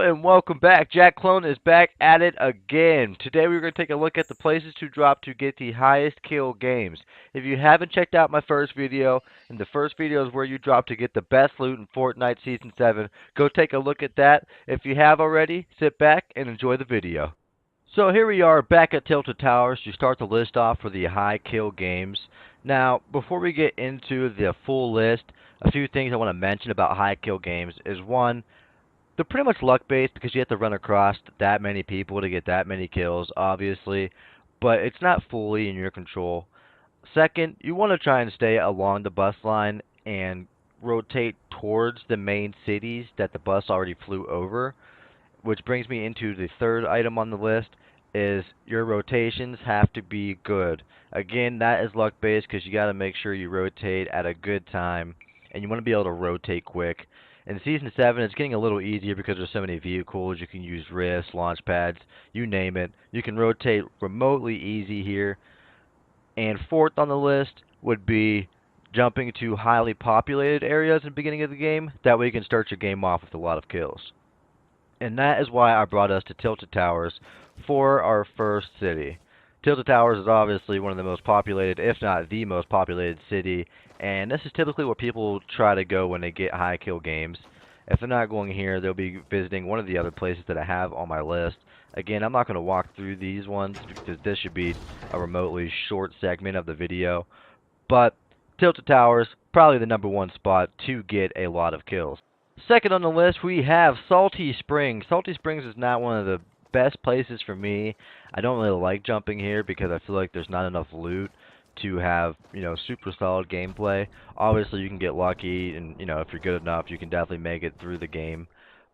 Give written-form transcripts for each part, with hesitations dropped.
and welcome back. Jackclone is back at it again. Today we're going to take a look at the places to drop to get the highest kill games. If you haven't checked out my first video, and the first video is where you drop to get the best loot in Fortnite Season 7, go take a look at that. If you have already, sit back and enjoy the video. So here we are back at Tilted Towers to start the list off for the high kill games. Now, before we get into the full list, a few things I want to mention about high kill games is one, they're pretty much luck based because you have to run across that many people to get that many kills, obviously, but it's not fully in your control. Second, you want to try and stay along the bus line and rotate towards the main cities that the bus already flew over, which brings me into the third item on the list is your rotations have to be good. Again, that is luck based because you got to make sure you rotate at a good time and you want to be able to rotate quick. In Season 7, it's getting a little easier because there's so many vehicles. You can use rifts, launch pads, you name it. You can rotate remotely easy here. And fourth on the list would be jumping to highly populated areas in the beginning of the game. That way you can start your game off with a lot of kills. And that is why I brought us to Tilted Towers for our first city. Tilted Towers is obviously one of the most populated, if not the most populated city, and this is typically where people try to go when they get high kill games. If they're not going here, they'll be visiting one of the other places that I have on my list. Again, I'm not going to walk through these ones because this should be a remotely short segment of the video, but Tilted Towers, probably the #1 spot to get a lot of kills. Second on the list, we have Salty Springs. Salty Springs is not one of the best places for me. I don't really like jumping here because I feel like there's not enough loot to have, super solid gameplay. Obviously, you can get lucky, and, if you're good enough, you can definitely make it through the game.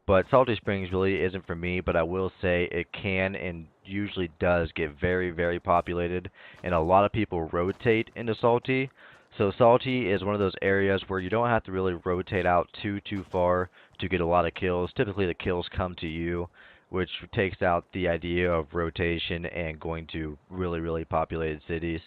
But Salty Springs really isn't for me, but I will say it can and usually does get very, very populated, and a lot of people rotate into Salty. So Salty is one of those areas where you don't have to really rotate out too far to get a lot of kills. Typically the kills come to you, which takes out the idea of rotation and going to really, really populated cities.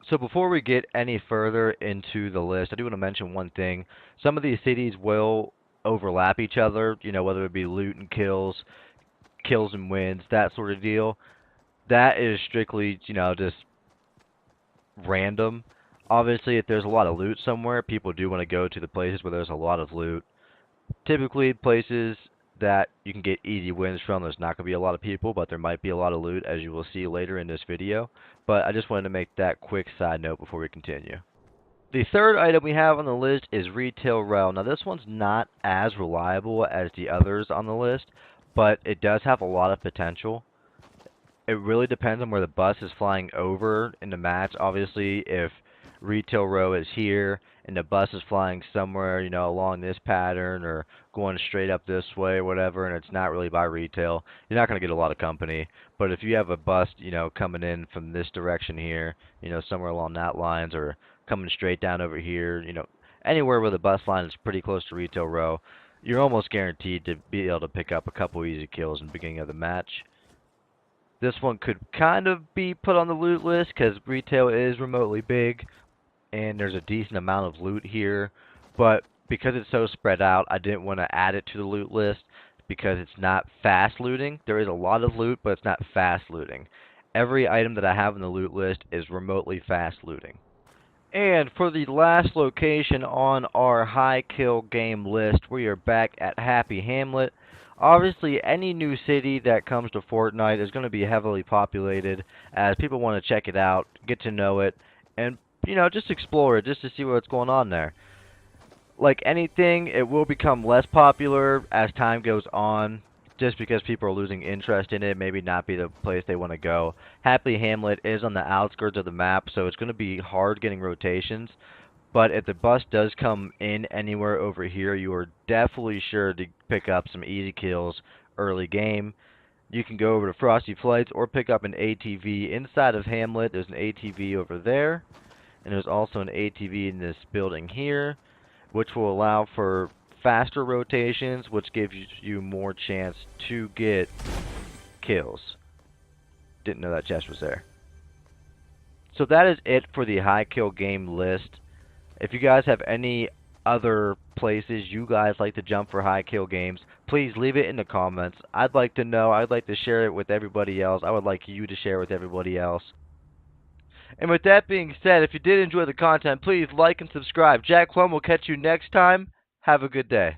So before we get any further into the list, I do want to mention one thing. Some of these cities will overlap each other, whether it be loot and kills, kills and wins, that sort of deal. That is strictly, just random. Obviously, if there's a lot of loot somewhere, people do want to go to the places where there's a lot of loot. Typically, places that you can get easy wins from, there's not going to be a lot of people, but there might be a lot of loot, as you will see later in this video. But I just wanted to make that quick side note before we continue. The third item we have on the list is Retail Row. Now, this one's not as reliable as the others on the list, but it does have a lot of potential. It really depends on where the bus is flying over in the match. Obviously, if Retail Row is here and the bus is flying somewhere, along this pattern or going straight up this way or whatever, and it's not really by retail, you're not going to get a lot of company. But if you have a bus, coming in from this direction here, somewhere along that lines, or coming straight down over here, anywhere where the bus line is pretty close to Retail Row, you're almost guaranteed to be able to pick up a couple easy kills in the beginning of the match. This one could kind of be put on the loot list because retail is remotely big and there's a decent amount of loot here, but because it's so spread out, I didn't want to add it to the loot list because it's not fast looting. There is a lot of loot, but it's not fast looting. Every item that I have in the loot list is remotely fast looting. And for the last location on our high kill game list, we are back at Happy Hamlet. Obviously, any new city that comes to Fortnite is going to be heavily populated as people want to check it out, get to know it, and, just explore it, just to see what's going on there. Like anything, it will become less popular as time goes on, just because people are losing interest in it, maybe not be the place they want to go. Happy Hamlet is on the outskirts of the map, so it's going to be hard getting rotations. But if the bus does come in anywhere over here, you are definitely sure to pick up some easy kills early game. You can go over to Frosty Flights or pick up an ATV inside of Hamlet. There's an ATV over there, and there's also an ATV in this building here, which will allow for faster rotations, which gives you more chance to get kills. Didn't know that chest was there. So that is it for the high kill game list. If you guys have any other places you guys like to jump for high kill games, please leave it in the comments. I'd like to know. I'd like to share it with everybody else. I would like you to share with everybody else. And with that being said, if you did enjoy the content, please like and subscribe. Jackclone will catch you next time. Have a good day.